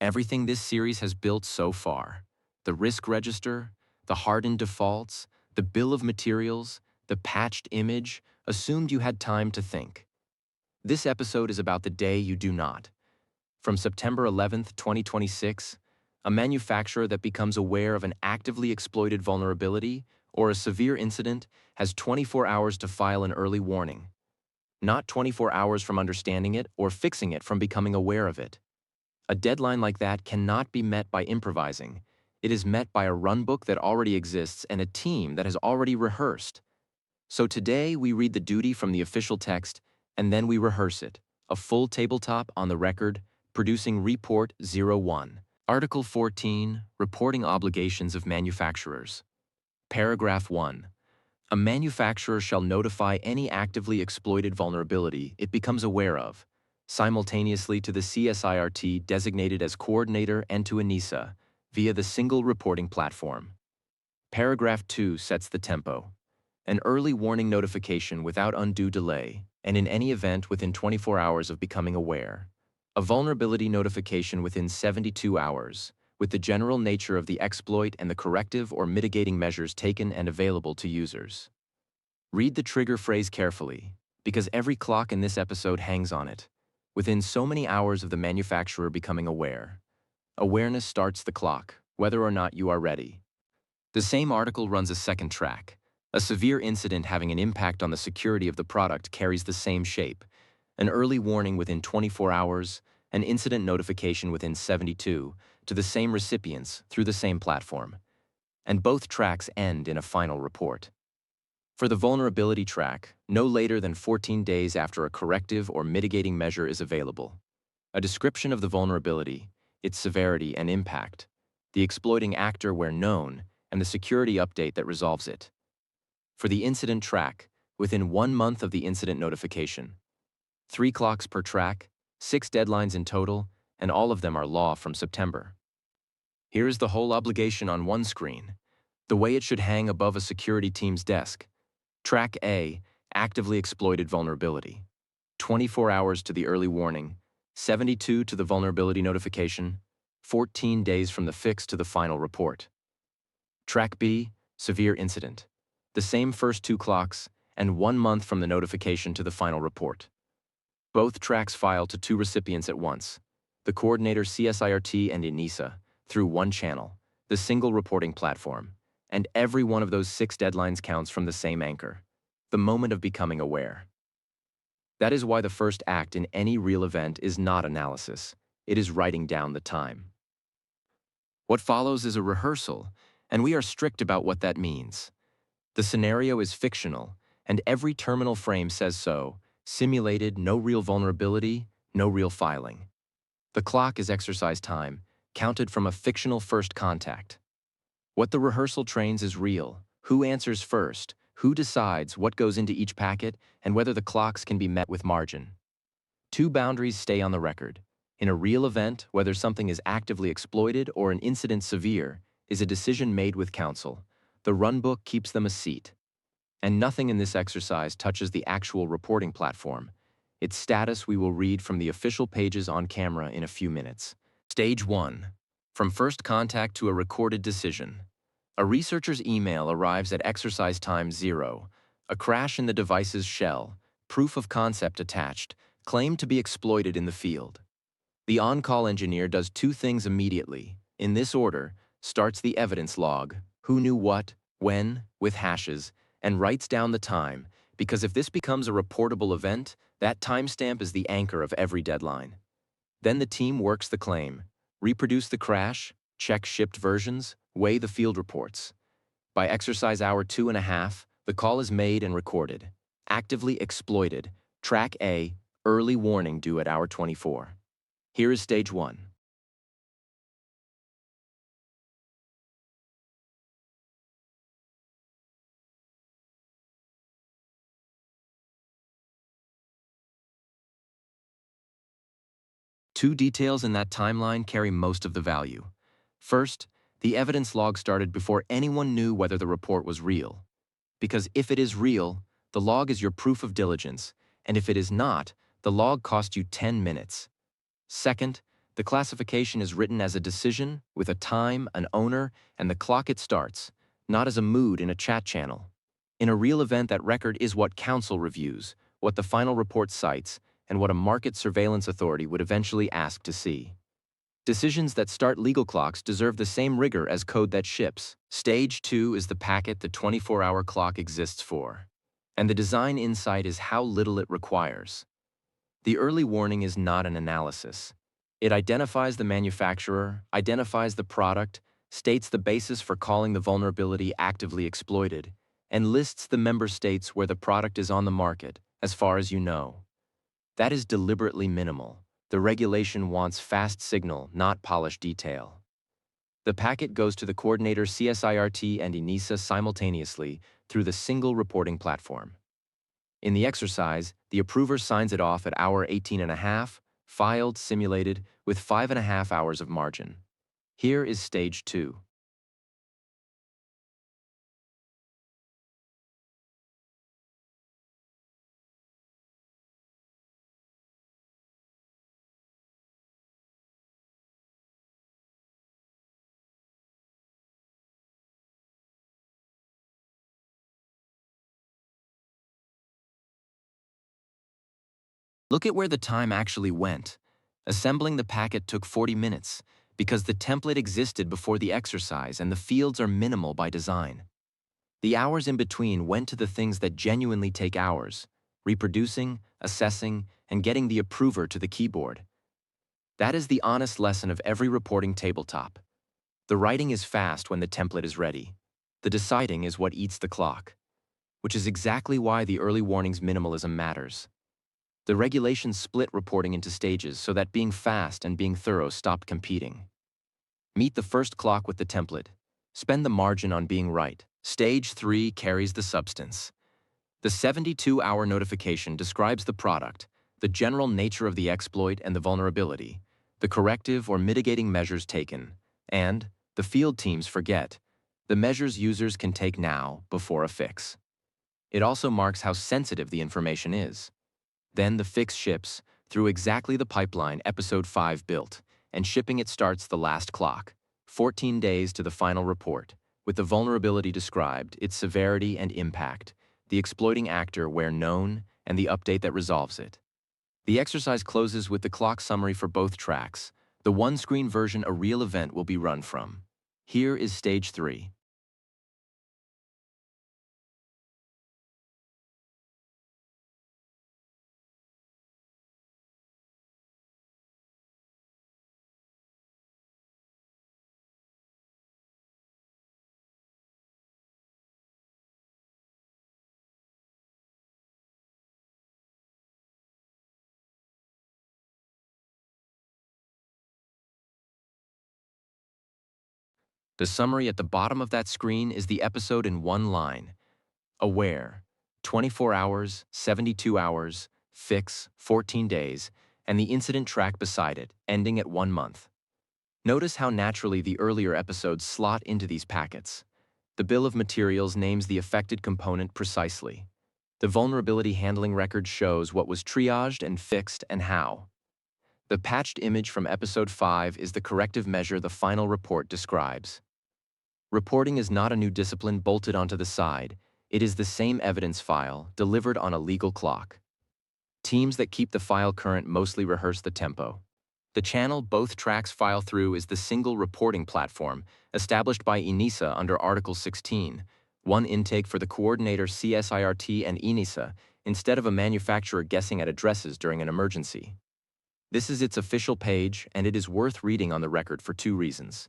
Everything this series has built so far, the risk register, the hardened defaults, the bill of materials, the patched image, assumed you had time to think. This episode is about the day you do not. From September 11th, 2026, a manufacturer that becomes aware of an actively exploited vulnerability or a severe incident has 24 hours to file an early warning, not 24 hours from understanding it or fixing it from becoming aware of it. A deadline like that cannot be met by improvising. It is met by a runbook that already exists and a team that has already rehearsed. So today we read the duty from the official text and then we rehearse it, a full tabletop on the record, producing Report 01. Article 14, Reporting Obligations of Manufacturers. Paragraph 1. A manufacturer shall notify any actively exploited vulnerability it becomes aware of, simultaneously to the CSIRT designated as coordinator and to ENISA, via the single reporting platform. Paragraph 2 sets the tempo. An early warning notification without undue delay, and in any event within 24 hours of becoming aware. A vulnerability notification within 72 hours, with the general nature of the exploit and the corrective or mitigating measures taken and available to users. Read the trigger phrase carefully, because every clock in this episode hangs on it. Within so many hours of the manufacturer becoming aware. Awareness starts the clock, whether or not you are ready. The same article runs a second track. A severe incident having an impact on the security of the product carries the same shape. An early warning within 24 hours, an incident notification within 72, to the same recipients through the same platform. And both tracks end in a final report. For the vulnerability track, no later than 14 days after a corrective or mitigating measure is available. A description of the vulnerability, its severity and impact, the exploiting actor where known, and the security update that resolves it. For the incident track, within 1 month of the incident notification. 3 clocks per track, 6 deadlines in total, and all of them are law from September. Here is the whole obligation on one screen, the way it should hang above a security team's desk. Track A, actively exploited vulnerability. 24 hours to the early warning, 72 to the vulnerability notification, 14 days from the fix to the final report. Track B, severe incident. The same first 2 clocks, and 1 month from the notification to the final report. Both tracks file to 2 recipients at once, the coordinator CSIRT and ENISA, through one channel, the single reporting platform, and every one of those 6 deadlines counts from the same anchor, the moment of becoming aware. That is why the first act in any real event is not analysis, it is writing down the time. What follows is a rehearsal, and we are strict about what that means. The scenario is fictional, and every terminal frame says so, simulated, no real vulnerability, no real filing. The clock is exercise time, counted from a fictional first contact. What the rehearsal trains is real. Who answers first, who decides what goes into each packet, and whether the clocks can be met with margin. 2 boundaries stay on the record. In a real event, whether something is actively exploited or an incident severe, is a decision made with counsel. The runbook keeps them a seat. And nothing in this exercise touches the actual reporting platform. Its status we will read from the official pages on camera in a few minutes. Stage 1. From first contact to a recorded decision. A researcher's email arrives at exercise time 0. A crash in the device's shell, proof of concept attached, claimed to be exploited in the field. The on-call engineer does 2 things immediately. In this order, starts the evidence log, who knew what, when, with hashes, and writes down the time, because if this becomes a reportable event, that timestamp is the anchor of every deadline. Then the team works the claim, reproduce the crash, check shipped versions, weigh the field reports. By exercise hour 2.5, the call is made and recorded. Actively exploited, track A, early warning due at hour 24. Here is stage 1. Two details in that timeline carry most of the value. First, the evidence log started before anyone knew whether the report was real. Because if it is real, the log is your proof of diligence, and if it is not, the log cost you 10 minutes. Second, The classification is written as a decision, with a time, an owner, and the clock it starts, not as a mood in a chat channel. In a real event, that record is what counsel reviews, what the final report cites, and what a market surveillance authority would eventually ask to see. Decisions that start legal clocks deserve the same rigor as code that ships. Stage 2 is the packet the 24-hour clock exists for. And the design insight is how little it requires. The early warning is not an analysis. It identifies the manufacturer, identifies the product, states the basis for calling the vulnerability actively exploited, and lists the member states where the product is on the market, as far as you know. That is deliberately minimal. The regulation wants fast signal, not polished detail. The packet goes to the coordinator CSIRT and ENISA simultaneously through the single reporting platform. In the exercise, the approver signs it off at hour 18.5, filed, simulated, with 5.5 hours of margin. Here is stage 2. Look at where the time actually went. Assembling the packet took 40 minutes, because the template existed before the exercise and the fields are minimal by design. The hours in between went to the things that genuinely take hours: reproducing, assessing, and getting the approver to the keyboard. That is the honest lesson of every reporting tabletop. The writing is fast when the template is ready. The deciding is what eats the clock, which is exactly why the early warning's minimalism matters. The regulations split reporting into stages so that being fast and being thorough stopped competing. Meet the first clock with the template. Spend the margin on being right. Stage 3 carries the substance. The 72-hour notification describes the product, the general nature of the exploit and the vulnerability, the corrective or mitigating measures taken, and, the field teams forget, the measures users can take now before a fix. It also marks how sensitive the information is. Then the fix ships through exactly the pipeline Episode 5 built, and shipping it starts the last clock, 14 days to the final report, with the vulnerability described, its severity and impact, the exploiting actor where known, and the update that resolves it. The exercise closes with the clock summary for both tracks. The one-screen version a real event will be run from. Here is stage 3. The summary at the bottom of that screen is the episode in one line. Aware, 24 hours, 72 hours, fix, 14 days, and the incident track beside it, ending at 1 month. Notice how naturally the earlier episodes slot into these packets. The bill of materials names the affected component precisely. The vulnerability handling record shows what was triaged and fixed and how. The patched image from episode 5 is the corrective measure the final report describes. Reporting is not a new discipline bolted onto the side. It is the same evidence file, delivered on a legal clock. Teams that keep the file current mostly rehearse the tempo. The channel both tracks file through is the single reporting platform, established by ENISA under Article 16, one intake for the coordinator CSIRT and ENISA, instead of a manufacturer guessing at addresses during an emergency. This is its official page, and it is worth reading on the record for 2 reasons.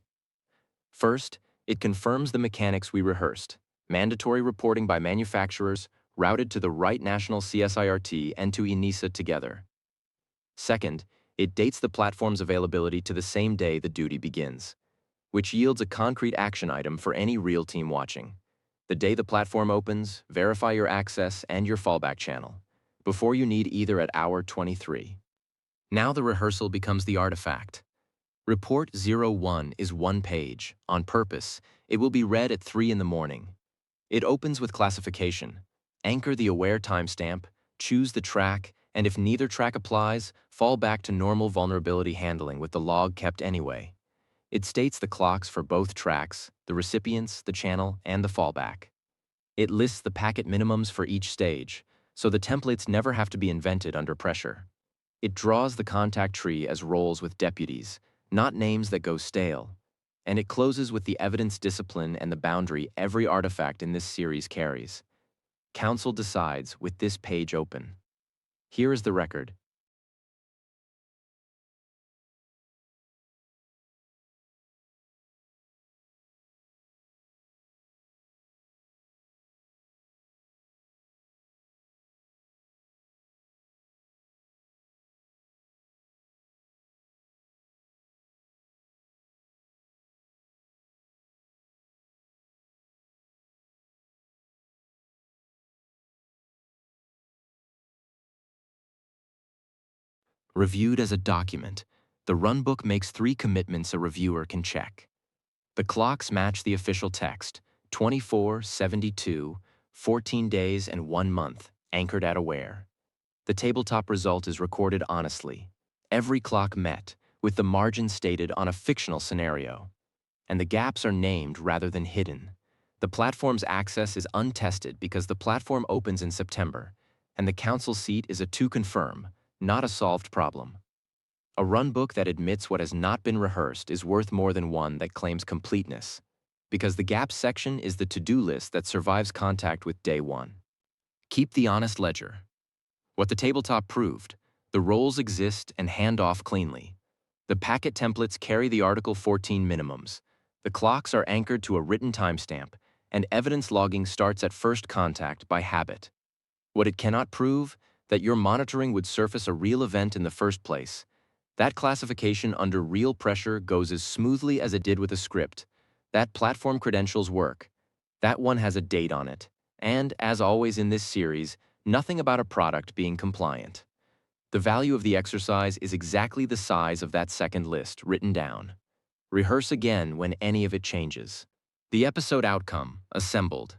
First, it confirms the mechanics we rehearsed: mandatory reporting by manufacturers, routed to the right national CSIRT and to ENISA together. Second, it dates the platform's availability to the same day the duty begins, which yields a concrete action item for any real team watching. The day the platform opens, verify your access and your fallback channel, before you need either at hour 23. Now the rehearsal becomes the artifact. Report 01 is 1 page. On purpose, it will be read at 3 in the morning. It opens with classification. Anchor the aware timestamp, choose the track, And if neither track applies, fall back to normal vulnerability handling with the log kept anyway. It states the clocks for both tracks, the recipients, the channel, and the fallback. It lists the packet minimums for each stage, so the templates never have to be invented under pressure. It draws the contact tree as roles with deputies, not names that go stale. And it closes with the evidence discipline and the boundary every artifact in this series carries. Counsel decides with this page open. Here is the record. Reviewed as a document, the runbook makes 3 commitments a reviewer can check. The clocks match the official text, 24, 72, 14 days, and 1 month, anchored at aware. The tabletop result is recorded honestly. Every clock met, with the margin stated on a fictional scenario. And the gaps are named rather than hidden. The platform's access is untested because the platform opens in September, and the council seat is a to confirm, not a solved problem. A runbook that admits what has not been rehearsed is worth more than one that claims completeness, because the gaps section is the to-do list that survives contact with day one. Keep the honest ledger. What the tabletop proved, the roles exist and hand off cleanly. The packet templates carry the Article 14 minimums. The clocks are anchored to a written timestamp, and evidence logging starts at first contact by habit. What it cannot prove, that your monitoring would surface a real event in the first place. That classification under real pressure goes as smoothly as it did with a script. That platform credentials work. That one has a date on it. And, as always in this series, nothing about a product being compliant. The value of the exercise is exactly the size of that second list written down. Rehearse again when any of it changes. The episode outcome, assembled.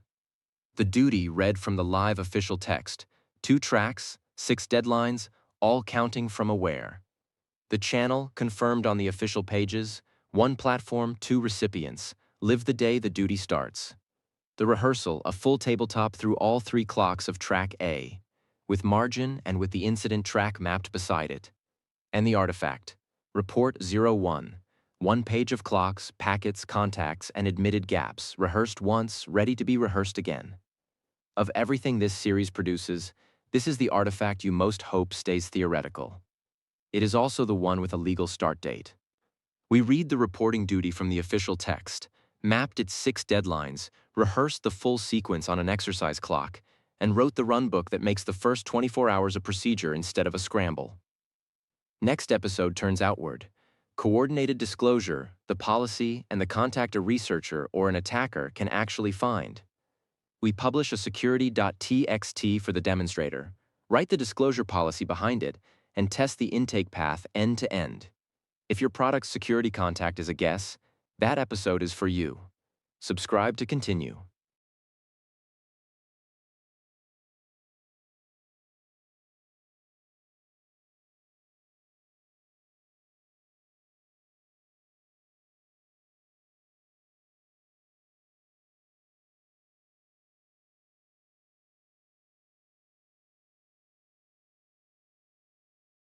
The duty read from the live official text. 2 tracks, 6 deadlines, all counting from aware. The channel, confirmed on the official pages. 1 platform, 2 recipients. Live the day the duty starts. The rehearsal, a full tabletop through all 3 clocks of track A, with margin and with the incident track mapped beside it. And the artifact, report 01, 1 page of clocks, packets, contacts, and admitted gaps, rehearsed once, ready to be rehearsed again. Of everything this series produces, this is the artifact you most hope stays theoretical. It is also the one with a legal start date. We read the reporting duty from the official text, mapped its 6 deadlines, rehearsed the full sequence on an exercise clock, and wrote the runbook that makes the first 24 hours a procedure instead of a scramble. Next episode turns outward. Coordinated disclosure, the policy, and the contact a researcher or an attacker can actually find. We publish a security.txt for the demonstrator, write the disclosure policy behind it, and test the intake path end to end. If your product's security contact is a guess, that episode is for you. Subscribe to continue.